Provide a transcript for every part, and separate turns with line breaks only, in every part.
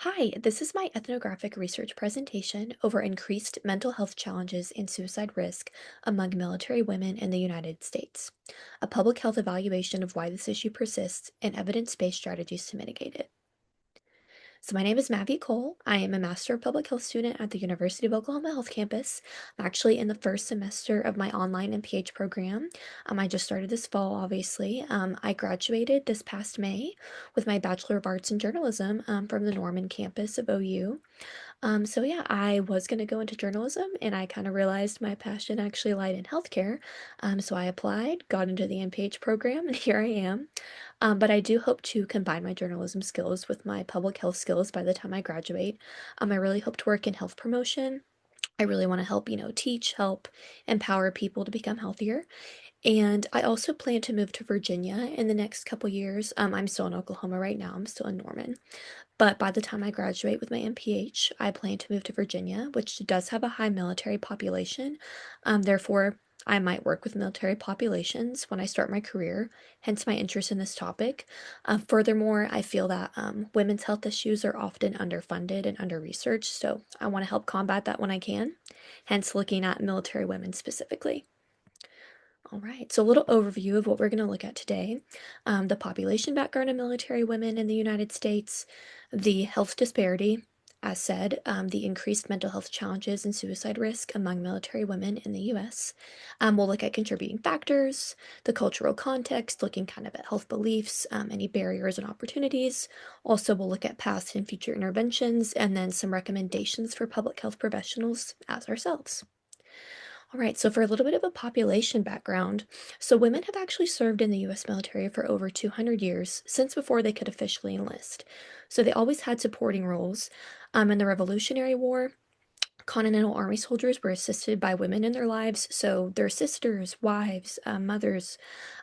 Hi, this is my ethnographic research presentation over increased mental health challenges and suicide risk among military women in the United States, a public health evaluation of why this issue persists and evidence-based strategies to mitigate it. So my name is Mavi Cole. I am a Master of Public Health student at the University of Oklahoma Health Campus. I'm actually in the first semester of my online MPH program. I just started this fall, obviously. I graduated this past May with my Bachelor of Arts in Journalism from the Norman campus of OU. So yeah, I was gonna go into journalism and I kind of realized my passion actually lied in healthcare. So I applied, got into the MPH program, and here I am. But I do hope to combine my journalism skills with my public health skills by the time I graduate. I really hope to work in health promotion. I really want to help, teach, help, empower people to become healthier. And I also plan to move to Virginia in the next couple years. I'm still in Oklahoma right now. I'm still in Norman. But by the time I graduate with my MPH, I plan to move to Virginia, which does have a high military population. Therefore, I might work with military populations when I start my career, hence my interest in this topic. Furthermore, I feel that women's health issues are often underfunded and under-researched, so I want to help combat that when I can, hence looking at military women specifically. All right, so a little overview of what we're going to look at today. The population background of military women in the United States, the health disparity, as said, the increased mental health challenges and suicide risk among military women in the US. We'll look at contributing factors, the cultural context, looking kind of at health beliefs, any barriers and opportunities. Also, we'll look at past and future interventions, and then some recommendations for public health professionals as ourselves. All right, so for a little bit of a population background, so women have actually served in the US military for over 200 years, since before they could officially enlist. So they always had supporting roles. In the Revolutionary War, Continental Army soldiers were assisted by women in their lives, so their sisters, wives, mothers,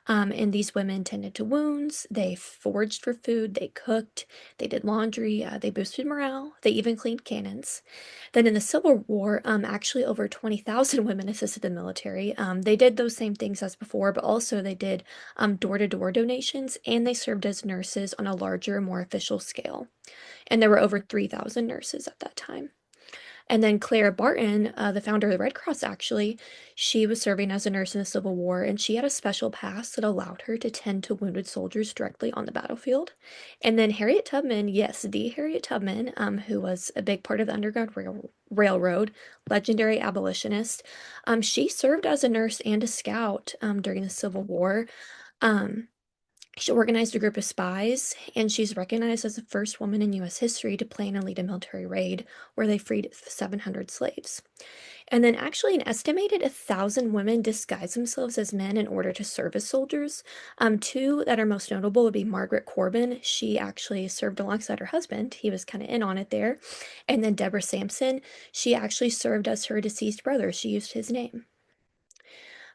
and these women tended to wounds, they foraged for food, they cooked, they did laundry, they boosted morale, they even cleaned cannons. Then in the Civil War, actually over 20,000 women assisted the military. They did those same things as before, but also they did door-to-door donations, and they served as nurses on a larger, more official scale. And there were over 3,000 nurses at that time. And then Clara Barton, the founder of the Red Cross, actually, she was serving as a nurse in the Civil War, and she had a special pass that allowed her to tend to wounded soldiers directly on the battlefield. And then Harriet Tubman, yes, the Harriet Tubman, who was a big part of the Railroad, legendary abolitionist, she served as a nurse and a scout during the Civil War. Um, she organized a group of spies, and she's recognized as the first woman in U.S. history to plan and lead a military raid where they freed 700 slaves. And then, actually, an estimated 1,000 women disguise themselves as men in order to serve as soldiers. Two that are most notable would be Margaret Corbin. She actually served alongside her husband. He was kind of in on it there. And then Deborah Sampson. She actually served as her deceased brother. She used his name.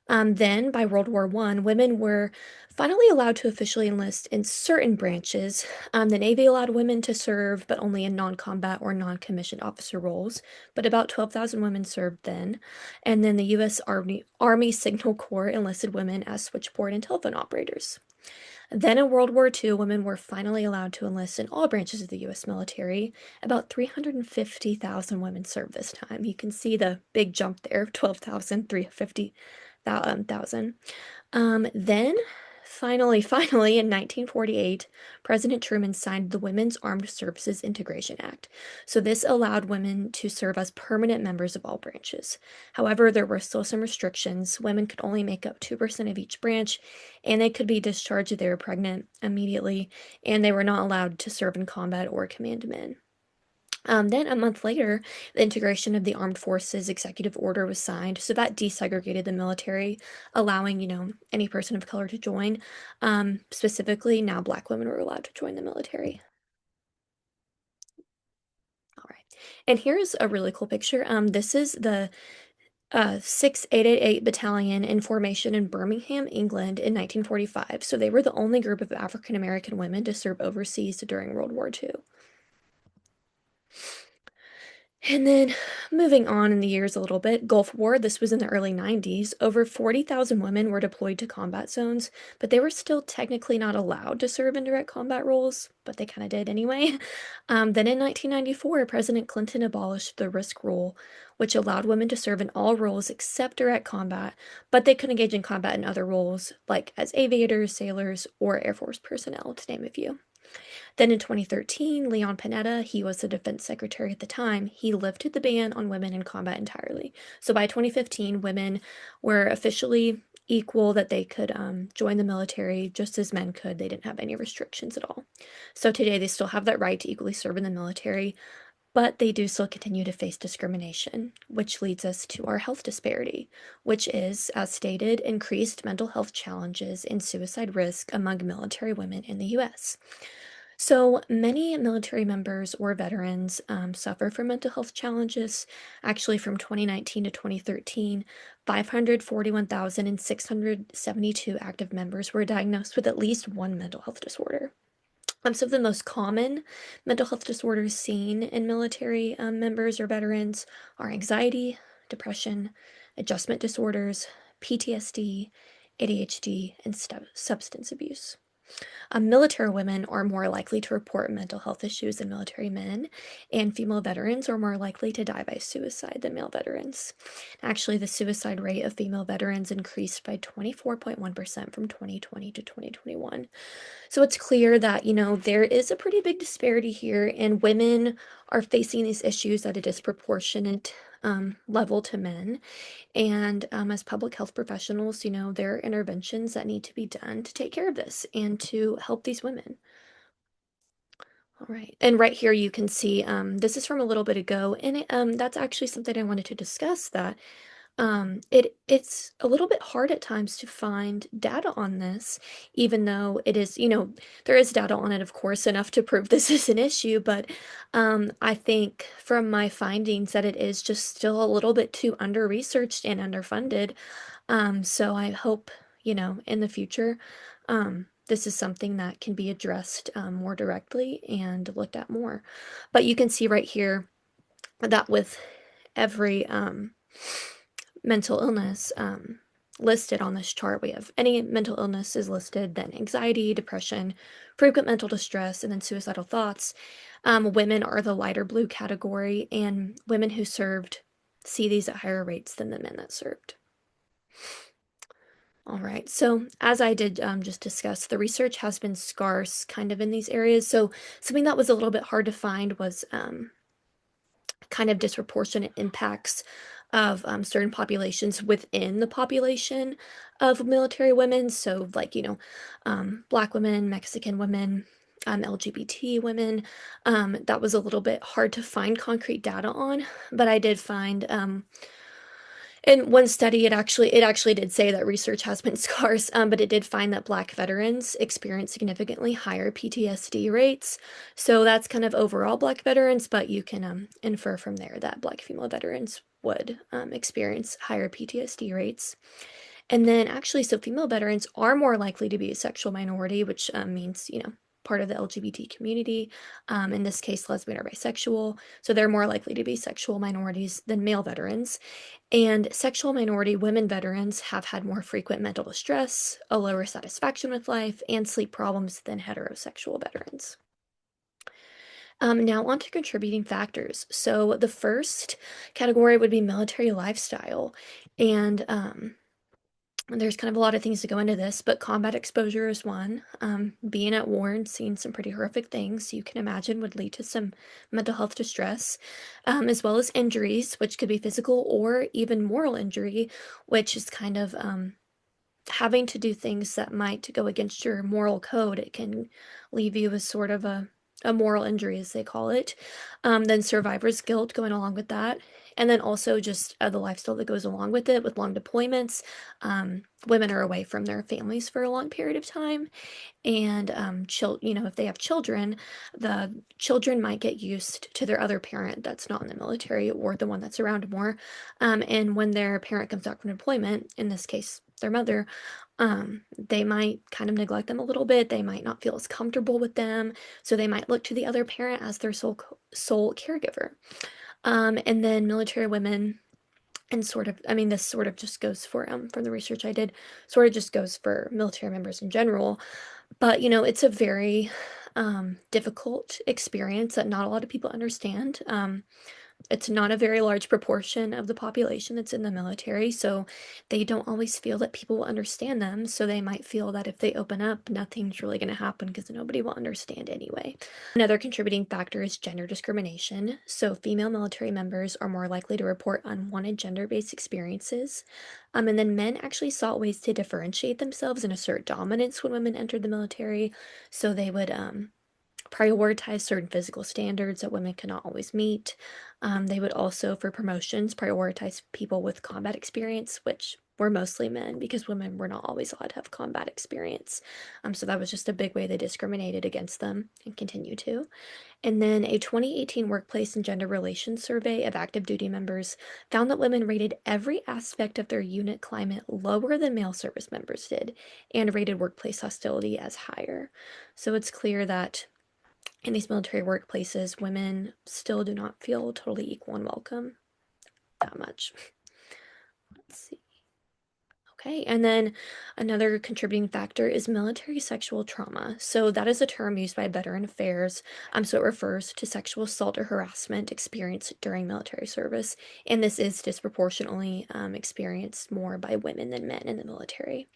Then, by World War I, women were finally allowed to officially enlist in certain branches. The Navy allowed women to serve, but only in non-combat or non-commissioned officer roles. But about 12,000 women served then. And then the U.S. Army Signal Corps enlisted women as switchboard and telephone operators. Then in World War II, women were finally allowed to enlist in all branches of the U.S. military. About 350,000 women served this time. You can see the big jump there, 12,000, 350,000. Then, finally, in 1948, President Truman signed the Women's Armed Services Integration Act. So this allowed women to serve as permanent members of all branches. However, there were still some restrictions. Women could only make up 2% of each branch, and they could be discharged if they were pregnant immediately, and they were not allowed to serve in combat or command men. Then a month later, the integration of the Armed Forces Executive Order was signed, so that desegregated the military, allowing, any person of color to join. Specifically, now Black women were allowed to join the military. All right. And here's a really cool picture. This is the 6888 Battalion in formation in Birmingham, England in 1945. So they were the only group of African American women to serve overseas during World War II. And then moving on in the years a little bit, Gulf War, this was in the early 90s. Over 40,000 women were deployed to combat zones, but they were still technically not allowed to serve in direct combat roles, but they kind of did anyway. Then in 1994, President Clinton abolished the risk rule, which allowed women to serve in all roles except direct combat, but they could engage in combat in other roles, like as aviators, sailors, or Air Force personnel, to name a few. Then in 2013, Leon Panetta, he was the defense secretary at the time, he lifted the ban on women in combat entirely. So by 2015, women were officially equal, that they could join the military just as men could. They didn't have any restrictions at all. So today they still have that right to equally serve in the military, but they do still continue to face discrimination, which leads us to our health disparity, which is, as stated, increased mental health challenges and suicide risk among military women in the US. So many military members or veterans suffer from mental health challenges. Actually, from 2019 to 2013, 541,672 active members were diagnosed with at least one mental health disorder. Some of the most common mental health disorders seen in military members or veterans are anxiety, depression, adjustment disorders, PTSD, ADHD, and substance abuse. Military women are more likely to report mental health issues than military men, and female veterans are more likely to die by suicide than male veterans. Actually, the suicide rate of female veterans increased by 24.1% from 2020 to 2021. So it's clear that, there is a pretty big disparity here, and women are facing these issues at a disproportionate level to men. And as public health professionals, there are interventions that need to be done to take care of this and to help these women. All right. And right here you can see this is from a little bit ago, and that's actually something I wanted to discuss, that it's a little bit hard at times to find data on this, even though it is, there is data on it, of course, enough to prove this is an issue. But I think from my findings that it is just still a little bit too under-researched and underfunded. So I hope, in the future, this is something that can be addressed more directly and looked at more. But you can see right here that with every mental illness listed on this chart, we have any mental illness is listed, then anxiety, depression, frequent mental distress, and then suicidal thoughts. Women are the lighter blue category, and women who served see these at higher rates than the men that served. All right, so as I did just discuss, the research has been scarce kind of in these areas. So something that was a little bit hard to find was kind of disproportionate impacts of certain populations within the population of military women. So, like, Black women, Mexican women, LGBT women. That was a little bit hard to find concrete data on, but I did find in one study, it actually did say that research has been scarce, but it did find that Black veterans experience significantly higher PTSD rates. So that's kind of overall Black veterans, but you can infer from there that Black female veterans would experience higher PTSD rates. And then actually, so female veterans are more likely to be a sexual minority, which means, part of the LGBT community, in this case, lesbian or bisexual. So they're more likely to be sexual minorities than male veterans. And sexual minority women veterans have had more frequent mental distress, a lower satisfaction with life, and sleep problems than heterosexual veterans. Now, on to contributing factors. So, the first category would be military lifestyle. And there's kind of a lot of things to go into this, but combat exposure is one. Being at war and seeing some pretty horrific things you can imagine would lead to some mental health distress, as well as injuries, which could be physical or even moral injury, which is kind of having to do things that might go against your moral code. It can leave you as sort of a moral injury, as they call it. Then survivor's guilt going along with that. And then also just the lifestyle that goes along with it, with long deployments. Women are away from their families for a long period of time. And if they have children, the children might get used to their other parent that's not in the military or the one that's around more. And when their parent comes back from deployment, in this case, their mother, they might kind of neglect them a little bit. They might not feel as comfortable with them, so they might look to the other parent as their sole caregiver. And then military women and sort of, I mean, this sort of just goes for, from the research I did, sort of just goes for military members in general. But, it's a very difficult experience that not a lot of people understand. It's not a very large proportion of the population that's in the military, so they don't always feel that people will understand them. So they might feel that if they open up, nothing's really going to happen because nobody will understand anyway. Another contributing factor is gender discrimination. So female military members are more likely to report unwanted gender-based experiences. And then men actually sought ways to differentiate themselves and assert dominance when women entered the military. So they would prioritize certain physical standards that women cannot always meet. They would also, for promotions, prioritize people with combat experience, which were mostly men because women were not always allowed to have combat experience. So that was just a big way they discriminated against them and continue to. And then a 2018 Workplace and Gender Relations survey of active duty members found that women rated every aspect of their unit climate lower than male service members did and rated workplace hostility as higher. So it's clear that in these military workplaces, women still do not feel totally equal and welcome that much. Let's see. Okay, and then another contributing factor is military sexual trauma. So that is a term used by Veteran Affairs. So it refers to sexual assault or harassment experienced during military service, and this is disproportionately experienced more by women than men in the military.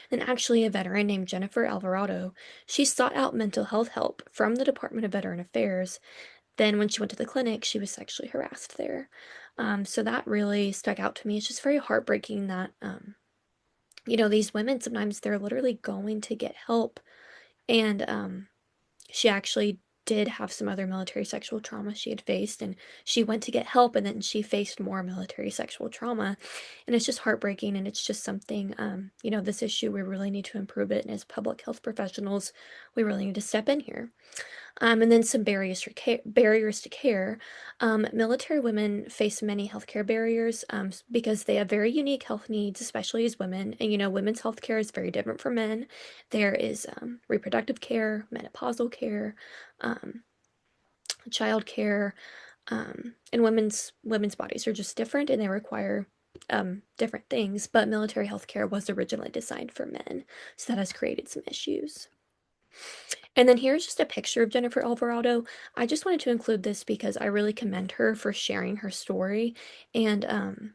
And actually, a veteran named Jennifer Alvarado, she sought out mental health help from the Department of Veteran Affairs. Then, when she went to the clinic, she was sexually harassed there. So that really stuck out to me. It's just very heartbreaking that, these women sometimes they're literally going to get help. And she actually did have some other military sexual trauma she had faced, and she went to get help, and then she faced more military sexual trauma. And it's just heartbreaking, and it's just something, this issue, we really need to improve it. And as public health professionals, we really need to step in here. And then some barriers to care. Military women face many healthcare barriers because they have very unique health needs, especially as women. And women's health care is very different from men. There is reproductive care, menopausal care, um, child care, and women's bodies are just different, and they require different things. But military health care was originally designed for men, so that has created some issues. And then here's just a picture of Jennifer Alvarado. I just wanted to include this because I really commend her for sharing her story. And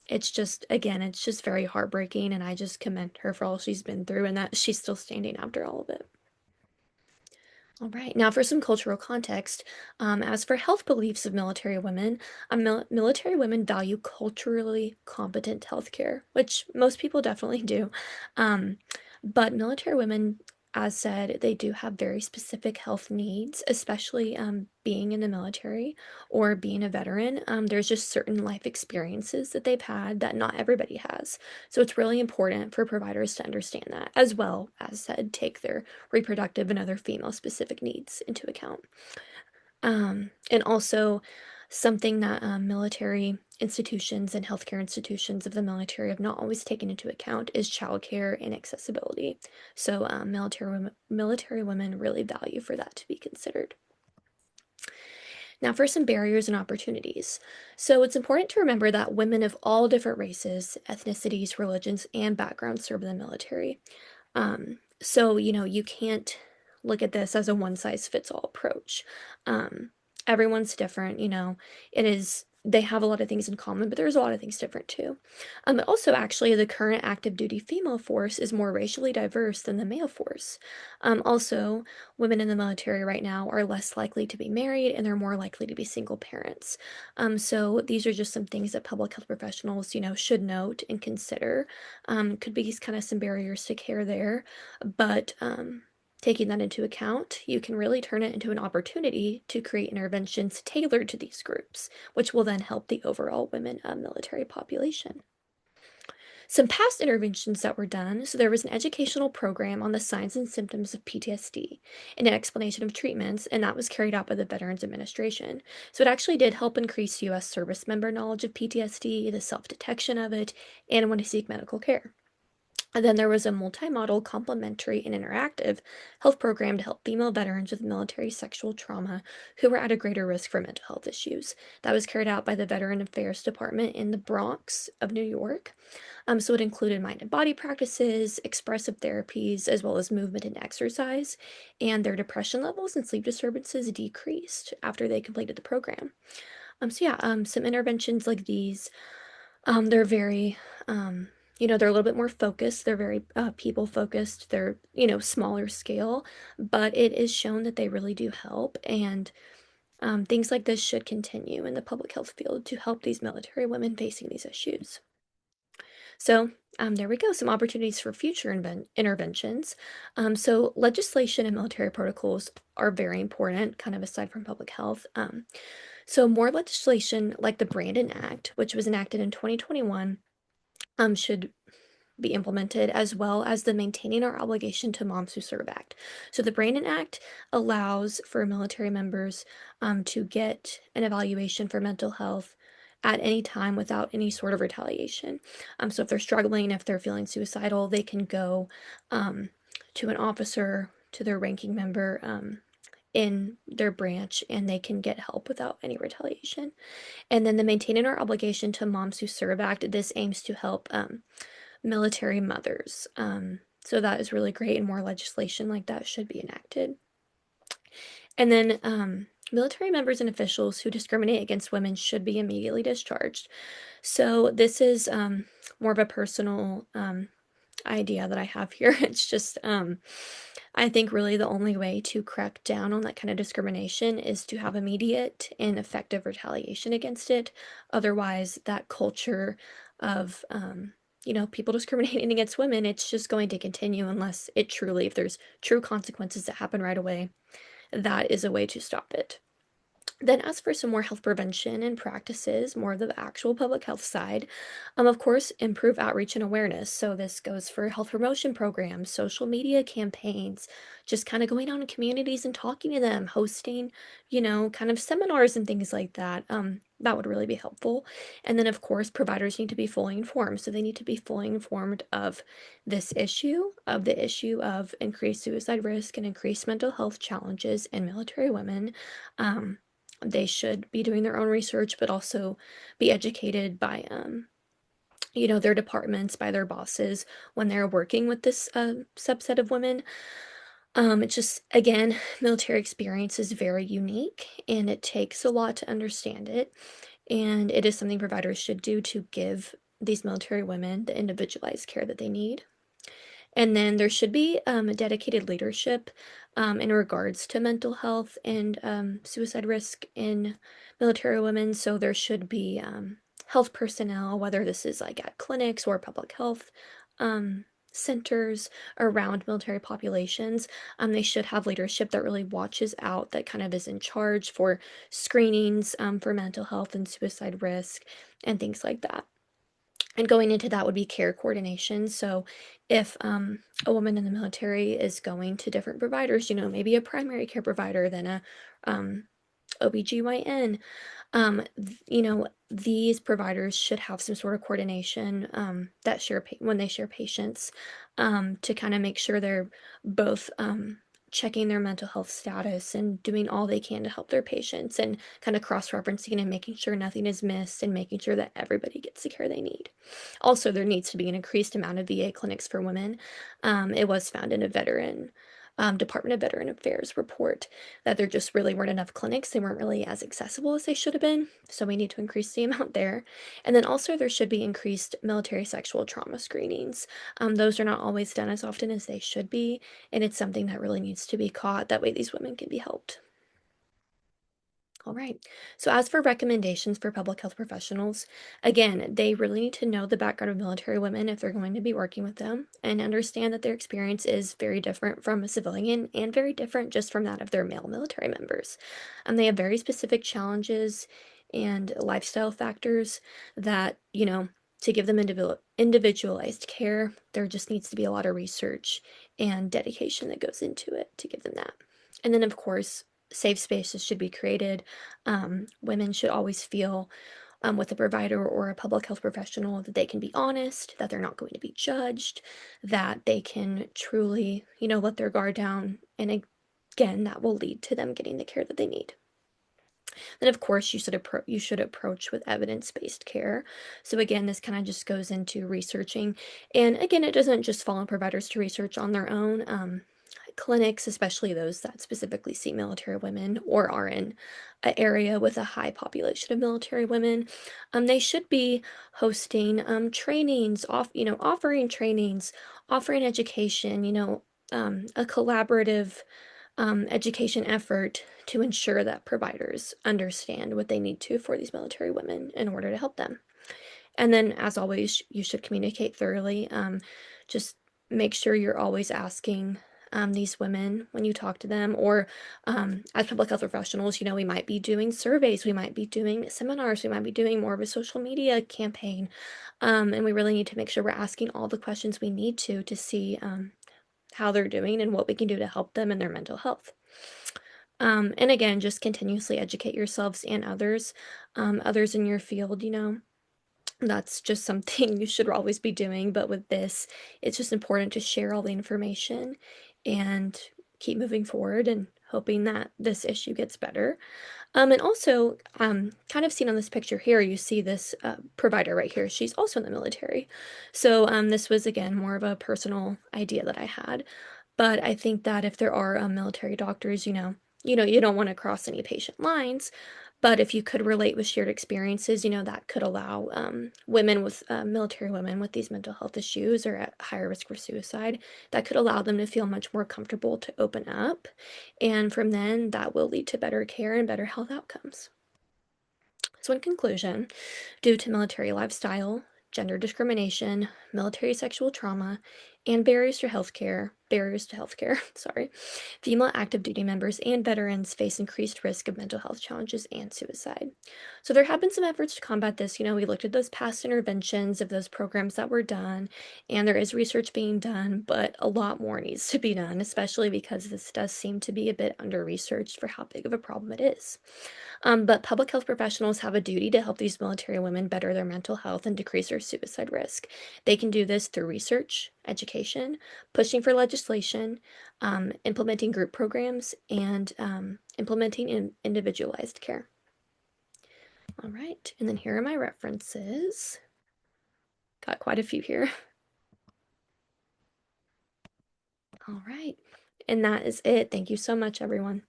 it's just, again, it's just very heartbreaking. And I just commend her for all she's been through and that she's still standing after all of it. All right, now for some cultural context. As for health beliefs of military women, military women value culturally competent healthcare, which most people definitely do. Um, but military women, as said, they do have very specific health needs, especially being in the military or being a veteran. There's just certain life experiences that they've had that not everybody has. So it's really important for providers to understand that, as well as said, take their reproductive and other female specific needs into account. And also, something that military institutions and healthcare institutions of the military have not always taken into account is childcare and accessibility. So, military women really value for that to be considered. Now, for some barriers and opportunities. So, it's important to remember that women of all different races, ethnicities, religions, and backgrounds serve in the military. So, you can't look at this as a one size fits all approach. Um, Everyone's different, they have a lot of things in common, but there's a lot of things different too. Also, actually, the current active duty female force is more racially diverse than the male force. Also, women in the military right now are less likely to be married and they're more likely to be single parents. So these are just some things that public health professionals, should note and consider. Could be kind of some barriers to care there, but taking that into account, you can really turn it into an opportunity to create interventions tailored to these groups, which will then help the overall women military population. Some past interventions that were done, so there was an educational program on the signs and symptoms of PTSD and an explanation of treatments, and that was carried out by the Veterans Administration. So it actually did help increase U.S. service member knowledge of PTSD, the self detection of it, and when to seek medical care. And then there was a multi-modal, complementary, and interactive health program to help female veterans with military sexual trauma who were at a greater risk for mental health issues. That was carried out by the Veteran Affairs Department in the Bronx of New York. So it included mind and body practices, expressive therapies, as well as movement and exercise. And their depression levels and sleep disturbances decreased after they completed the program. Some interventions like these, they're very, they're a little bit more focused. They're very people focused. They're, smaller scale, but it is shown that they really do help. And things like this should continue in the public health field to help these military women facing these issues. So, there we go, some opportunities for future interventions. So, legislation and military protocols are very important, kind of aside from public health. So, more legislation like the Brandon Act, which was enacted in 2021, should be implemented, as well as the Maintaining Our Obligation to Moms Who Serve Act. So the Brandon Act allows for military members to get an evaluation for mental health at any time without any sort of retaliation. So if they're struggling, if they're feeling suicidal, they can go um, to an officer, to their ranking member in their branch, and they can get help without any retaliation. And then the Maintaining Our Obligation to Moms Who Serve Act, this aims to help military mothers. So that is really great, and more legislation like that should be enacted. And then military members and officials who discriminate against women should be immediately discharged. So this is more of a personal idea that I have here. It's just, I think really the only way to crack down on that kind of discrimination is to have immediate and effective retaliation against it. Otherwise, that culture of, people discriminating against women, it's just going to continue unless if there's true consequences that happen right away, that is a way to stop it. Then, as for some more health prevention and practices, more of the actual public health side, of course, improve outreach and awareness. So, this goes for health promotion programs, social media campaigns, just kind of going out in communities and talking to them, hosting, kind of seminars and things like that. That would really be helpful. And then, of course, providers need to be fully informed. So, they need to be fully informed of this issue, of the issue of increased suicide risk and increased mental health challenges in military women. They should be doing their own research, but also be educated by, their departments, by their bosses when they're working with this subset of women. It's just, again, military experience is very unique and it takes a lot to understand it. And it is something providers should do to give these military women the individualized care that they need. And then there should be a dedicated leadership in regards to mental health and suicide risk in military women. So there should be health personnel, whether this is like at clinics or public health um, centers around military populations. They should have leadership that really watches out, that kind of is in charge for screenings for mental health and suicide risk and things like that. And going into that would be care coordination. So if a woman in the military is going to different providers, maybe a primary care provider, then a OBGYN, these providers should have some sort of coordination that when they share patients to kind of make sure they're both checking their mental health status and doing all they can to help their patients and kind of cross-referencing and making sure nothing is missed and making sure that everybody gets the care they need. Also, there needs to be an increased amount of VA clinics for women. It was found in a Department of Veteran Affairs report that there just really weren't enough clinics. They weren't really as accessible as they should have been. So we need to increase the amount there. And then also there should be increased military sexual trauma screenings. Those are not always done as often as they should be. And it's something that really needs to be caught. That way these women can be helped. All right. So, as for recommendations for public health professionals, again, they really need to know the background of military women if they're going to be working with them and understand that their experience is very different from a civilian and very different just from that of their male military members. They have very specific challenges and lifestyle factors that, to give them individualized care, there just needs to be a lot of research and dedication that goes into it to give them that. And then, of course, safe spaces should be created. Women should always feel with a provider or a public health professional, that they can be honest, that they're not going to be judged, that they can truly, let their guard down. And again, that will lead to them getting the care that they need. Then, of course, you should approach with evidence-based care. So again, this kind of just goes into researching, and again, it doesn't just fall on providers to research on their own. Clinics, especially those that specifically see military women or are in an area with a high population of military women, they should be hosting trainings, offering trainings, offering education. A collaborative education effort to ensure that providers understand what they need to for these military women in order to help them. And then, as always, you should communicate thoroughly. Just make sure you're always asking these women when you talk to them, or as public health professionals, we might be doing surveys, we might be doing seminars, we might be doing more of a social media campaign. And we really need to make sure we're asking all the questions we need to see how they're doing and what we can do to help them in their mental health. And again, just continuously educate yourselves and others in your field. That's just something you should always be doing. But with this, it's just important to share all the information and keep moving forward and hoping that this issue gets better. And also, kind of seen on this picture here, you see this provider right here. She's also in the military. So this was, again, more of a personal idea that I had. But I think that if there are military doctors, you don't want to cross any patient lines. But if you could relate with shared experiences, that could allow military women with these mental health issues or at higher risk for suicide, that could allow them to feel much more comfortable to open up. And from then, that will lead to better care and better health outcomes. So, in conclusion, due to military lifestyle, gender discrimination, military sexual trauma, and barriers to healthcare, sorry, female active duty members and veterans face increased risk of mental health challenges and suicide. So there have been some efforts to combat this. We looked at those past interventions of those programs that were done, and there is research being done, but a lot more needs to be done, especially because this does seem to be a bit under-researched for how big of a problem it is. But public health professionals have a duty to help these military women better their mental health and decrease their suicide risk. They can do this through research, education, pushing for legislation, implementing group programs, and implementing individualized care. All right, and then here are my references. Got quite a few here. All right, and that is it. Thank you so much, everyone.